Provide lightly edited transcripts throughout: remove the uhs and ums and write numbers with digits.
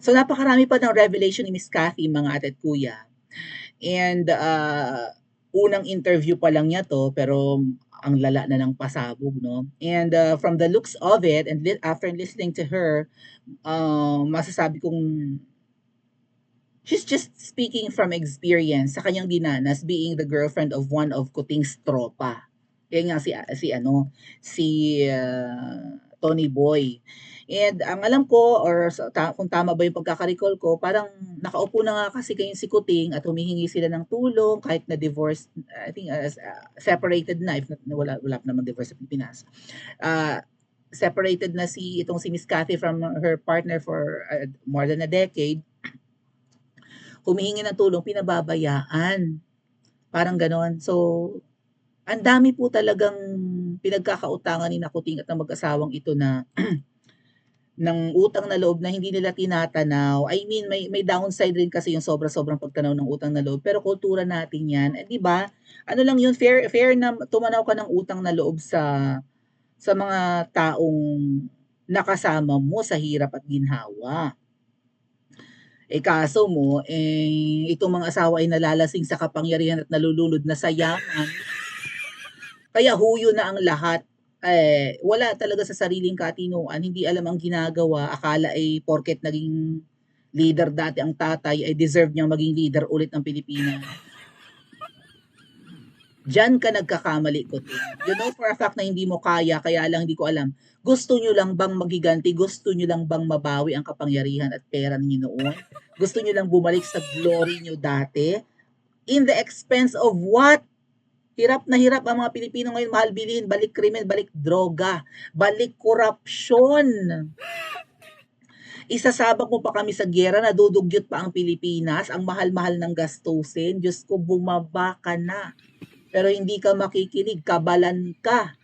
So napakarami pa ng revelation ni Miss Cathy, mga ate at kuya. And unang interview pa lang niya 'to, pero ang lala na ng pasabog 'no. And from the looks of it and after listening to her, masasabi kong she's just speaking from experience sa kanyang dinanas being the girlfriend of one of Kuting's tropa. Yan nga si Tony Boy. And ang alam ko or kung tama ba yung pagkaka-recall ko, parang nakaupo na nga kasi kayong si Kuting at humihingi sila ng tulong kahit na divorced, I think separated na if wala pa namang divorce sa Pilipinas. Separated na si Miss Cathy from her partner for more than a decade, humihingi ng tulong, pinababayaan. Parang ganon. So, ang dami po talagang pinagkakautangan ni Nakuting at ng mag-asawang ito na ng utang na loob na hindi nila tinatanaw. I mean, may downside rin kasi yung sobra-sobrang pagtanaw ng utang na loob. Pero kultura natin yan. Eh, di ba? Ano lang yun, fair na tumanaw ka ng utang na loob sa mga taong nakasama mo sa hirap at ginhawa. Eh kaso mo, itong mga asawa ay nalalasing sa kapangyarihan at nalulunod na sa yaman. Kaya huyo na ang lahat. Wala talaga sa sariling katinuan, hindi alam ang ginagawa, akala ay porket naging leader dati ang tatay ay deserve niyang maging leader ulit ng Pilipinas. Diyan ka nagkakamali, Kuting. You know for a fact na hindi mo kaya lang hindi ko alam. Gusto nyo lang bang magiganti? Gusto nyo lang bang mabawi ang kapangyarihan at pera ninyo noon? Gusto nyo lang bumalik sa glory nyo dati? In the expense of what? Hirap na hirap ang mga Pilipino ngayon, mahal bilhin, balik krimen, balik droga, balik korupsyon. Isasabak mo pa kami sa giyera, nadudugyot pa ang Pilipinas, ang mahal-mahal ng gastusin. Diyos ko, bumaba ka na. Pero hindi ka makikinig, kabalan ka.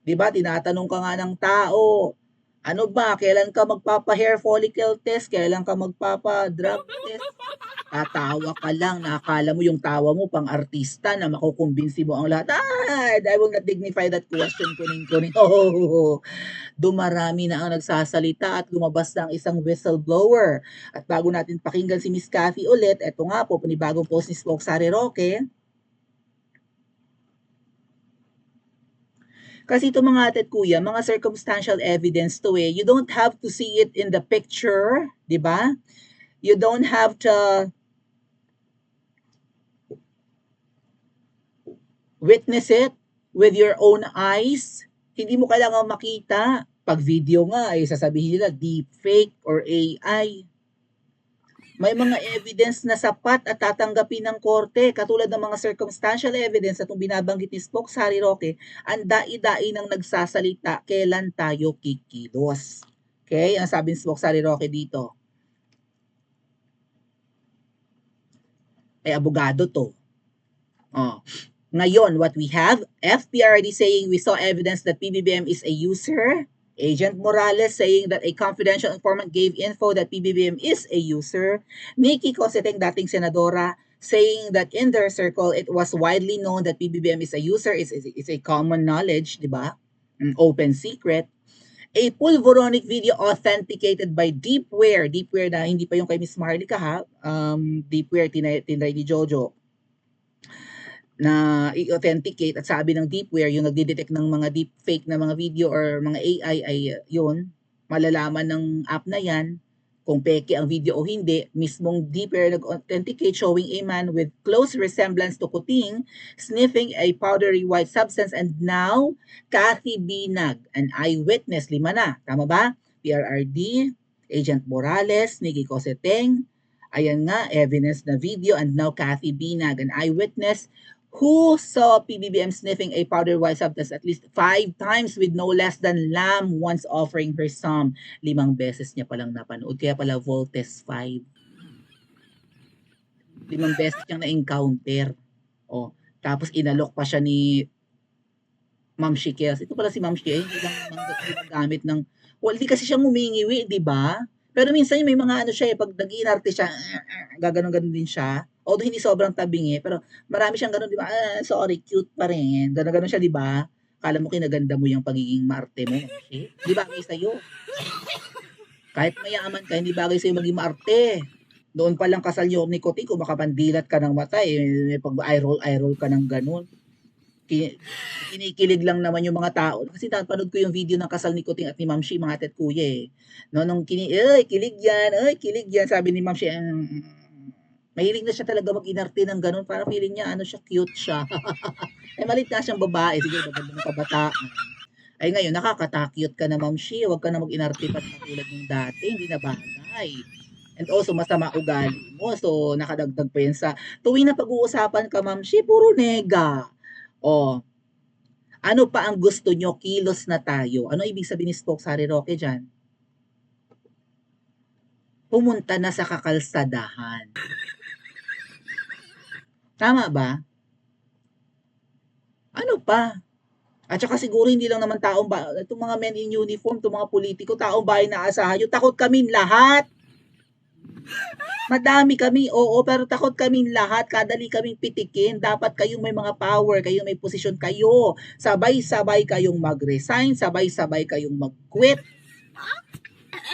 'Di ba? Tinatanong ka nga ng tao, ano ba, kailan ka magpapa-hair follicle test? Kailan ka magpapa-drug test? Tatawa ka lang, nakakala mo yung tawa mo pang artista na makukumbinsi mo ang lahat. I will not dignify that question, kuning. Oh, dumarami na ang nagsasalita at lumabas na ang isang whistleblower. At bago natin pakinggan si Miss Cathy ulit, eto nga po, panibagong post ni Spokesari Roque. Kasi ito mga ate at kuya, mga circumstantial evidence to eh. You don't have to see it in the picture, di ba? You don't have to witness it with your own eyes. Hindi mo kailangan makita. Pag video nga ay sasabihin nila deep fake or AI. May mga evidence na sapat at tatanggapin ng korte, katulad ng mga circumstantial evidence na itong binabanggit ni Spokesari Roque, ang dai-dai ng nagsasalita, kailan tayo kikilos. Okay? Ang sabi ni Spokesari Roque dito, ay abogado to. Ngayon, what we have, FPRD saying we saw evidence that PBBM is a user. Agent Morales saying that a confidential informant gave info that PBBM is a user. Nikki Cositeng, dating senadora, saying that in their circle, it was widely known that PBBM is a user. It's a common knowledge, di ba? Open secret. A pulvoronic video authenticated by Deepware. Deepware na hindi pa yung kay Miss Marlica ha. Deepware, tinry ni Jojo na i-authenticate at sabi ng Deepware, yung nagdidetect ng mga deepfake na mga video or mga AI ay yun, malalaman ng app na yan kung peke ang video o hindi. Mismong Deepware nag-authenticate showing a man with close resemblance to Kuting sniffing a powdery white substance, and now Cathy Binag, an eyewitness, 5 na, tama ba? PRRD, Agent Morales, Nikki Cositeng, ayan nga, evidence na video, and now Cathy Binag, an eyewitness who saw PBBM sniffing a powder white substance at least 5 times with no less than Lam once offering her some. 5 beses niya palang napanood. Kaya pala Voltes 5. 5 beses niyang na-encounter. Tapos inalok pa siya ni Ma'am Shikels. Ito pala si Ma'am Shikels. Hindi lang gumagamit ng... Well, di kasi siya ngumingiwi, di ba? Pero minsan may mga ano siya pag nag-iinarte siya, gaganon-ganon din siya. Although hindi sobrang tabingi, pero marami siyang ganun, di ba? Sorry, cute pa rin. Ganon-ganon siya, di ba? Kala mo kinaganda mo yung pagiging marte mo. Di ba? May sa'yo. Kahit mayaman ka, hindi bagay sa'yo maging maarte. Noon pa lang kasal yung nikotin, kung makapandilat ka ng mata, pag eye roll ka ng ganun. Kinikilig lang naman yung mga tao. Kasi napanood ko yung video ng kasal ni Kuting at ni Ma'am Shi, mga ate at kuya eh. No, nung kilig yan, sabi ni Ma'am Shi, mahilig na siya talaga mag-inarte ng ganun, para feeling niya, cute siya. Malit nga siyang babae, siguro maganda ng kabataan. Ay ngayon, nakakatakyot ka na, Ma'am Shi, huwag ka na mag-inarte pa katulad ng dati, hindi na bagay. And also, masama ugali mo. So, nakadagdag pa yun sa, tuwing na pag-uusapan ka, Ma'am Shi, puro nega. O, ano pa ang gusto nyo? Kilos na tayo. Ano ibig sabihin ni Spokes Harry Roque dyan? Pumunta na sa kakalsadahan. Tama ba? Ano pa? At saka siguro hindi lang naman taong ba, itong mga men in uniform, itong mga politiko, taong bahay na asahan nyo, takot kaming lahat. Madami kami, oo, pero takot kaming lahat, kadali kaming pitikin. Dapat kayong may mga power, kayong may posisyon kayo. Sabay-sabay kayong mag-resign, sabay-sabay kayong mag-quit.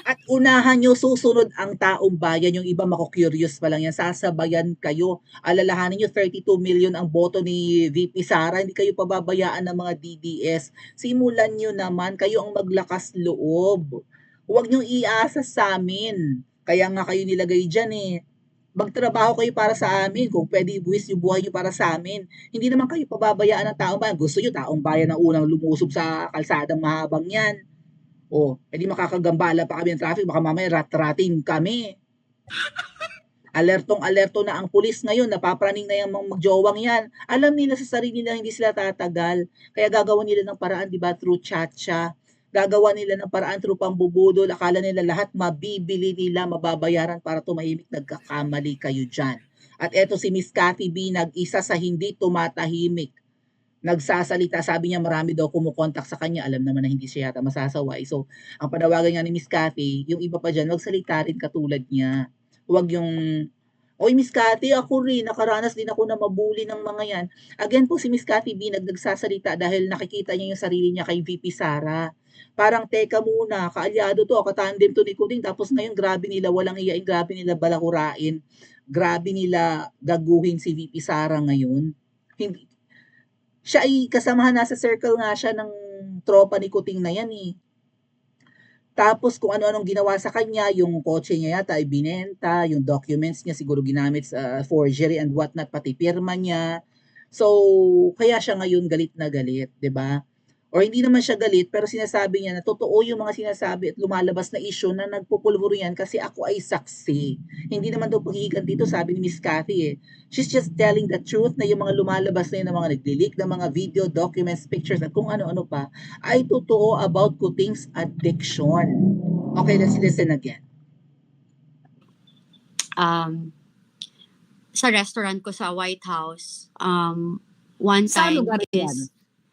At unahan nyo, susunod ang taong bayan. Yung iba mako-curious pa lang yan, sasabayan kayo. Alalahanin nyo, 32 million ang boto ni VP Sara. Hindi kayo pababayaan ng mga DDS. Simulan nyo naman, kayo ang maglakas loob. Huwag nyo iasa sa amin. Kaya nga kayo nilagay dyan eh. Magtrabaho kayo para sa amin. Kung pwede ibuwis yung buhay nyo para sa amin. Hindi naman kayo pababayaan ng taong bayan. Gusto nyo taong bayan ang unang lumusob sa kalsadang mahabang yan. Edi makakagambala pa kami ng traffic. Baka mamaya rat-rating kami. Alertong-alerto na ang pulis ngayon. Napapraning na yung mga magjowang yan. Alam nila sa sarili nila hindi sila tatagal. Kaya gagawa nila ng paraan, di ba, through chat-chat. Gagawa nila ng paraan through pambubudol. Akala nila lahat mabibili nila, mababayaran para tumahimik. Nagkakamali kayo dyan. At eto si Miss Cathy B, nag-isa sa hindi tumatahimik. Nagsasalita, sabi niya marami daw kumukontak sa kanya. Alam naman na hindi siya yata masasaway. So, ang panawagan niya ni Miss Cathy, yung iba pa dyan, magsalita rin katulad niya. Huwag yung, oy Miss Cathy, ako rin, nakaranas din ako na mabuli ng mga yan. Again po si Miss Cathy B, nagsasalita dahil nakikita niya yung sarili niya kay VP Sara. Parang teka muna, kaalyado to, katandem to ni Kuting, tapos ngayon grabe nila walang iyain, grabe nila balakurain, grabe nila gaguhin si VP Sara ngayon. Hindi, siya ay kasamahan, nasa circle nga siya ng tropa ni Kuting na yan eh. Tapos kung ano-anong ginawa sa kanya, yung kotse niya yata ay binenta, yung documents niya siguro ginamit sa forgery and whatnot, pati pirma niya. So, kaya siya ngayon galit na galit, 'di ba? Or hindi naman siya galit, pero sinasabi niya na totoo yung mga sinasabi at lumalabas na issue na nagpupulburo yan kasi ako ay saksi. Hindi naman daw paghihigan dito, sabi ni Miss Cathy eh. She's just telling the truth na yung mga lumalabas na yun, ng mga nagli-leak ng mga video, documents, pictures, at kung ano-ano pa, ay totoo about Kuting's addiction. Okay, let's listen again. Sa restaurant ko sa White House, one Saan time lugar yan? is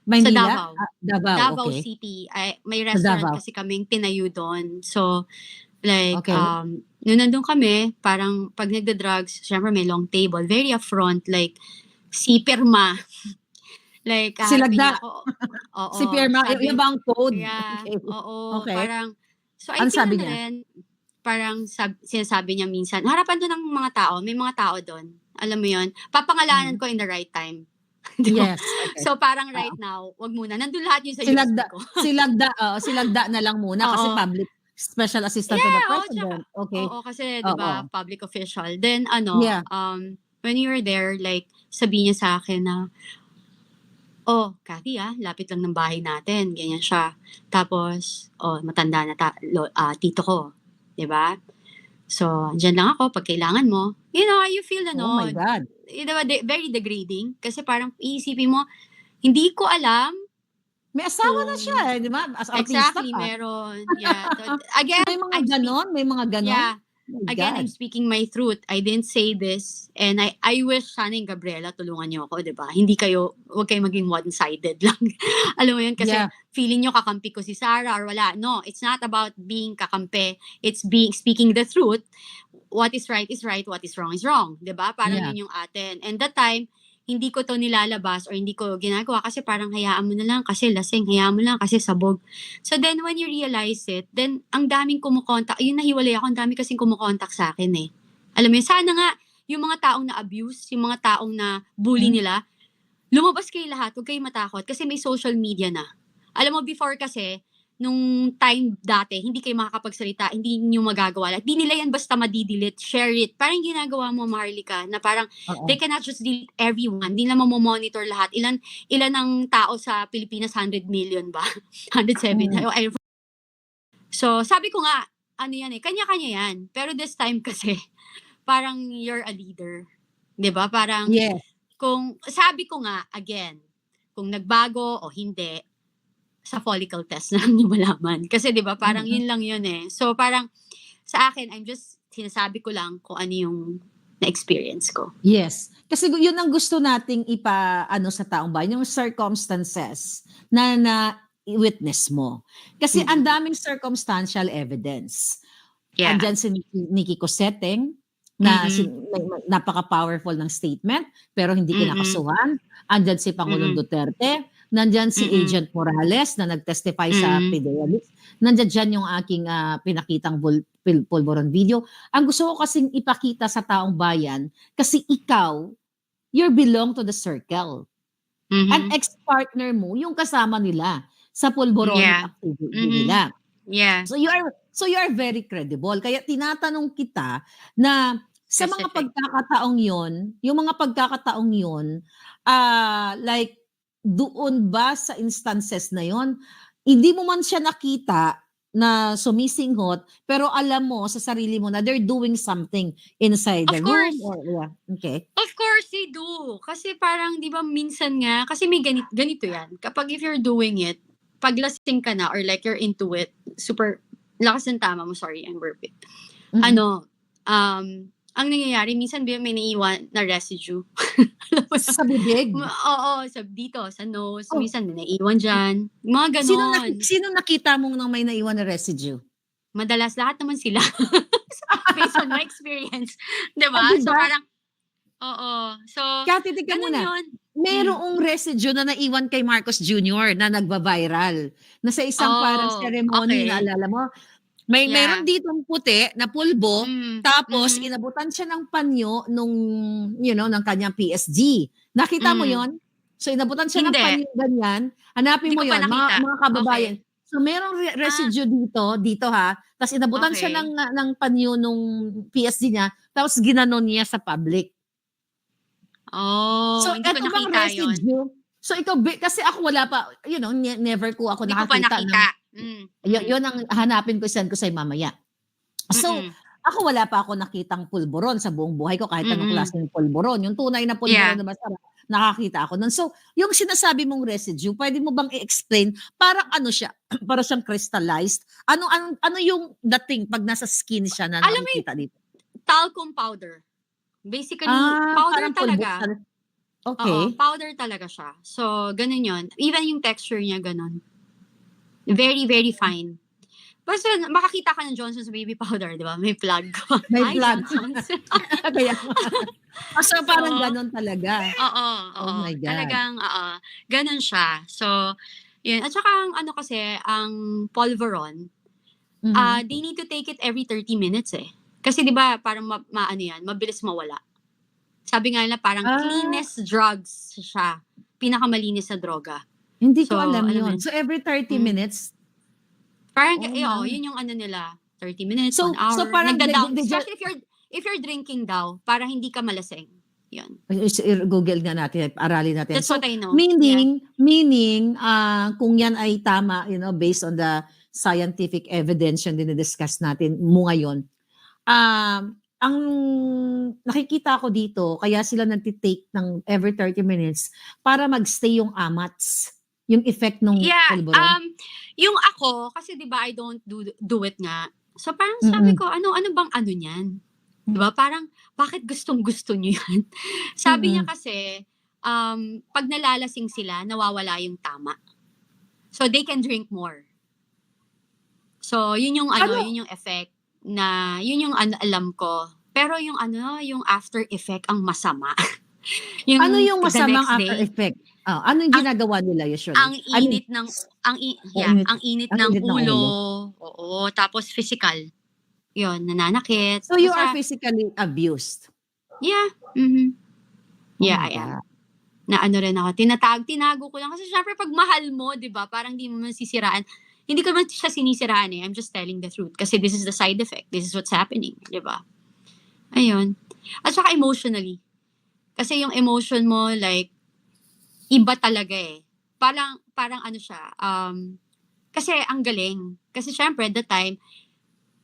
Maynila? Davao. Davao, Davao okay. City. May restaurant Davao. kasi kaming tinayo doon. So, like, Okay. nung nandun kami, parang pag nagda-drugs, syempre may long table, very upfront, like, si Pirma. Like, Si haharapin Lagda. niya ako. Oo. Si Pirma, sabi, yung bang code? yeah, Okay. oo. Okay. Parang, so I Ano think sabi na niya? rin, parang sinasabi niya minsan, harapan doon ng mga tao, may mga tao doon. Alam mo yon, papangalanan ko in the right time. Diba? Yes. Okay. So parang right now, wag muna. Nandun lahat yun sa Si USB Lagda, ko. si Lagda na lang muna kasi Oo. public special assistant to the president. Okay. Oo, kasi 'di ba, Oo. public official. Then Yeah. when you were there, like sabi niya sa akin na, "Oh, Cathy lapit lang ng bahay natin." Ganyan siya. Tapos, matanda na tito ko, 'di ba? So, diyan lang ako pag kailangan mo. You know, you feel Oh my God. diba, very degrading. Kasi parang iisipin mo, hindi ko alam. May asawa na siya eh, di ba? As artista Exactly, ka. meron. Yeah. Again, May mga ganon? May mga ganon? yeah. Oh my Again, God. I'm speaking my truth. I didn't say this. And I wish sana yung Gabriela, tulungan niyo ako, di ba? Huwag kayo maging one-sided lang. Alam mo yun, kasi Yeah. feeling niyo kakampi ko si Sarah or wala. No, it's not about being kakampi. It's speaking the truth. What is right, what is wrong is wrong. Di ba? Parang Yeah. yun yung atin. And that time, hindi ko 'to nilalabas or hindi ko ginagawa kasi parang hayaan mo na lang kasi lasing, hayaan mo lang kasi sabog. So then when you realize it, then ang daming kumukontak, yun nahiwalay ako, ang dami kasing kumukontak sa'kin, eh. Alam mo yun, sana nga yung mga taong na-abuse, yung mga taong na-bully Hmm. nila, lumabas kayo lahat, huwag kayong matakot kasi may social media na. Alam mo before kasi, nung time dati, hindi kayo makakapagsalita, hindi niyo magagawa lahat. Di nila yan basta madi-delete, share it. Parang ginagawa mo, Maharlika, na parang they Oo. cannot just delete everyone. Di nila monitor lahat. Ilan ang tao sa Pilipinas? 100 million ba? 107. Mm. So, sabi ko nga, ano yan eh, kanya-kanya yan. Pero this time kasi, parang you're a leader. 'Di ba? Parang, Yes. kung, sabi ko nga, again, kung nagbago o hindi, sa follicle test na lang niyo malaman. Kasi 'di ba parang Mm. yun lang yun eh. So parang sa akin, sinasabi ko lang kung ano yung na-experience ko. Yes. Kasi yun ang gusto nating ipa-ano sa taong bayan, yung circumstances na i-witness mo. Kasi ang daming circumstantial evidence. Yeah. Andiyan si Nikki Cosseteng na Mhm. napaka-powerful ng statement pero hindi Mm. kinakasuhan. Andiyan si Pangulong Mm. Duterte, nandiyan si Mm. Agent Morales na nag-testify sa Mm. Fidelis. Nandiyan diyan yung aking pinakitang pulburon video. Ang gusto ko kasing ipakita sa taong bayan kasi ikaw, you belong to the circle. Ang Mhm. ex-partner mo yung kasama nila sa pulboronic Yeah. activity Mhm. nila. Yeah. So you are very credible. Kaya tinatanong kita na sa mga Specific. pagkakataong 'yon, yung mga pagkakataong 'yon, like doon ba sa instances na 'yon, hindi mo man siya nakita na sumisinghot, pero alam mo sa sarili mo na they're doing something inside the Of room course. or yeah, okay. Of course they do. Kasi parang 'di ba minsan nga, kasi may ganito yan, kapag if you're doing it, pag lasing ka na or like you're into it, super lakas ng tama mo, sorry, I'm burping. Mm. Ano, ang nangyayari minsan may naiiwan na residue. Alam mo yun? Sa bibig? Oo, dito, sa nose, Oh. minsan may naiiwan diyan, mga gano'n. Sino nakita mong nang may naiwan na residue? Madalas lahat naman sila. Based on my experience, 'di Oh, ba? 'di So ba? parang oo. So, Kati, tignan mo gano'n na. yun. Merong residue na naiwan kay Marcos Jr. na nagba-viral. Na sa isang parang Oh, ceremony, okay. naalala mo? Yeah. Meron ditong puti na pulbo, tapos Mhm. inabutan siya ng panyo nung, ng kanyang PSG. Nakita mo yon? So inabutan siya ng Hindi. panyo ganyan, hanapin Hindi mo ko pa yon, mga nakita. kababayan. Okay. So merong residue dito ha, tapos inabutan siya Okay. ng panyo nung PSG niya, tapos ginanon niya sa public. Oh, So hindi ko eto bang nakita yun. residue, so ikaw kasi ako wala pa, never ko ako Hindi ko pa nakakita ng nakita. yun ang hanapin ko, send ko sa'yo mamaya. So, ako wala pa ako nakitang pulburon sa buong buhay ko kahit anong klaseng pulburon. Yung tunay na pulburon Yeah. na masarap, nakakita ako nun. So, yung sinasabi mong residue, pwede mo bang i-explain parang ano siya, parang siyang crystallized? Ano yung dating pag nasa skin siya na Alam mo nakikita dito? Talcum powder. Basically, powder Parang pulbo. talaga. Okay. Oo, powder talaga siya. So, ganun yun. Even yung texture niya, ganun. Very, very fine. Basta makakita ka ng Johnson's baby powder, di ba? May plug ko. May Hi, plug. Johnson's. Kaya, so parang ganun talaga. Oo. Oh my God. Talagang, ganun siya. So, yun. At saka, ang kasi, ang Polveron, they need to take it every 30 minutes eh. Kasi di ba parang mabilis mawala. Sabi nga nila parang cleanest drugs siya. Pinakamalinis na droga. Hindi ko So, alam alam mo yun. yun? So every 30 minutes? Parang, Oh, my. yun yung ano nila. 30 minutes, So 1 hour. so parang Nagda-down. they just, Especially if you're drinking daw, para hindi ka malasing. Yun. Google nga natin, aralin natin. That's So what I know. meaning kung yan ay tama, based on the scientific evidence yung dinidiscuss natin mo ngayon, ang nakikita ko dito, kaya sila nagtitake ng every 30 minutes para magstay yung amats, yung effect ng pulburon. Yung ako, kasi di ba I don't do it nga. So parang sabi ko, ano bang ano niyan? Di ba? Parang, bakit gustong-gusto niyo yan? Sabi niya kasi, pag nalalasing sila, nawawala yung tama. So they can drink more. So yun yung yun yung effect na, yun yung alam ko. Pero yung yung after effect ang masama. Ano Yung yung the masamang next after day, effect? Ano yung ang ginagawa nila usually? ang I mean, init ng mainit ang init ang ng init ng ulo, ulo. oo, tapos physical, 'yun, nananakit, So you are basta physically abused? yeah, mhm, Oh yeah, my I am. God. Na ano rin ako, tinago ko lang kasi siyempre 'pag mahal mo, 'di ba, parang hindi mo naman sisiraan. Hindi ko naman siya sinisiraan, eh, I'm just telling the truth kasi this is the side effect, this is what's happening, 'di ba? Ayun. At saka emotionally, kasi yung emotion mo like iba talaga, eh. Parang parang ano siya, kasi ang galing. Kasi siyempre that time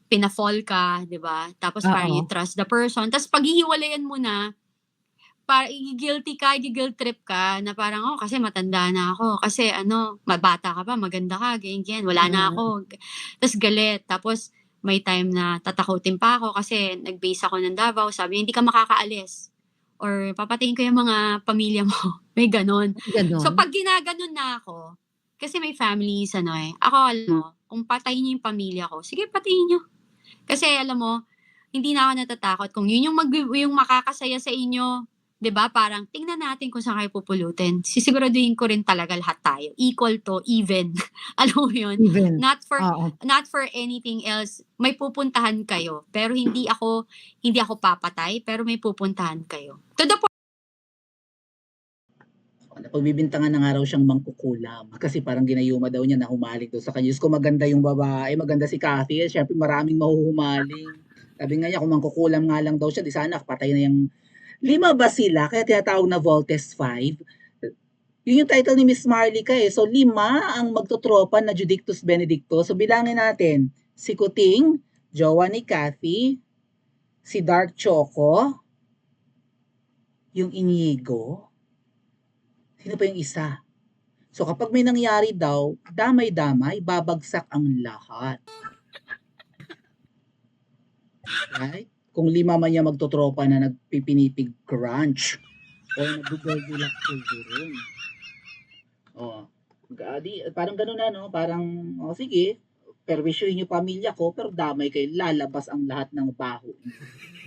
pina-fall ka, 'di ba? Tapos parang you Oo. trust the person, ta's paghihiwalayan mo na, igi-guilty ka, igi-guilt trip ka na parang, "Oh, kasi matanda na ako, kasi ano, bata ka pa, maganda ka, ganyan, wala na Mm. ako." Ta's galit, tapos may time na tatakutin pa ako kasi nag-base ako ng Davao, sabi niya, "Hindi ka makakaalis or papatayin ko yung mga pamilya mo." May gano'n. So, Gano'n? 'pag ginaganon na ako, kasi may families ano, eh, ako alam mo, kung patayin niyo yung pamilya ko, sige patayin niyo. Kasi alam mo, hindi na ako natatakot kung yun yung makakasaya sa inyo, 'di ba, parang tingnan natin kung saan kayo pupulutin. Sisiguraduhin ko rin talaga lahat tayo, equal to even, alam mo yun? Even? Not for Oo. not for anything else, may pupuntahan kayo, pero hindi ako papatay, pero may pupuntahan kayo. To the Pagbibintangan na nga raw siyang mangkukulam kasi parang ginayuma daw niya na humaling daw sa kanya. Diyos ko, maganda yung babae, maganda si Kathy, eh, siyempre maraming mahuhumaling. Sabi nga niya kung mangkukulam nga lang daw siya, di sana patay na yung 5 ba sila kaya tinatawag na Voltes 5? Yun yung title ni Miss Marlica, eh. So 5 ang magtotropa na Judictus Benedictus. So bilangin natin, si Kuting, jowa ni Kathy, si Dark Choco, yung Inigo, sino pa yung isa? So kapag may nangyari daw, damay-damay, babagsak ang lahat. Right? Kung 5 man yan magtotropa na nagpipinipig crunch o nagugulgulak pulburon. Oh, parang gano'n na, no? Parang, oh, sige, perwisyohin yung pamilya ko, pero damay kayo, lalabas ang lahat ng baho niyo.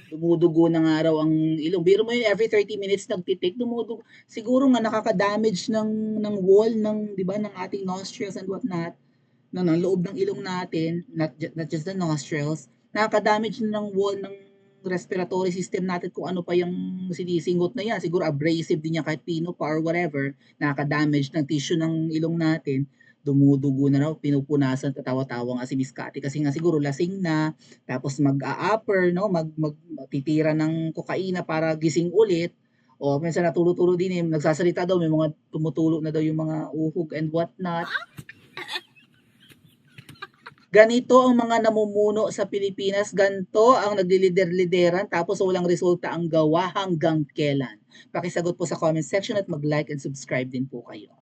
Dumudugo na nga raw ang ilong. Biro mo yun, every 30 minutes nagtitik, dumudugo. Siguro nga nakaka-damage ng wall ng, 'di ba, ng ating nostrils and what not, ng loob ng ilong natin, not just the nostrils. Nakaka-damage ng wall ng respiratory system natin kung ano pa yung sinisingot na yan. Siguro abrasive din yan kahit pino pa or whatever. Nakaka-damage ng tissue ng ilong natin. Dumudugo na raw, pinupunasan, tatawa-tawa nga si Miss Cathy kasi nga siguro lasing na, tapos mag-a-upper, no? Titira ng kokaina para gising ulit. O minsan natulo-tulo din, eh, nagsasalita daw, may mga tumutulo na daw yung mga uhog and what not. Ganito ang mga namumuno sa Pilipinas, ganito ang naglilider-lideran tapos walang resulta ang gawa hanggang kailan. Pakisagot po sa comment section at mag-like and subscribe din po kayo.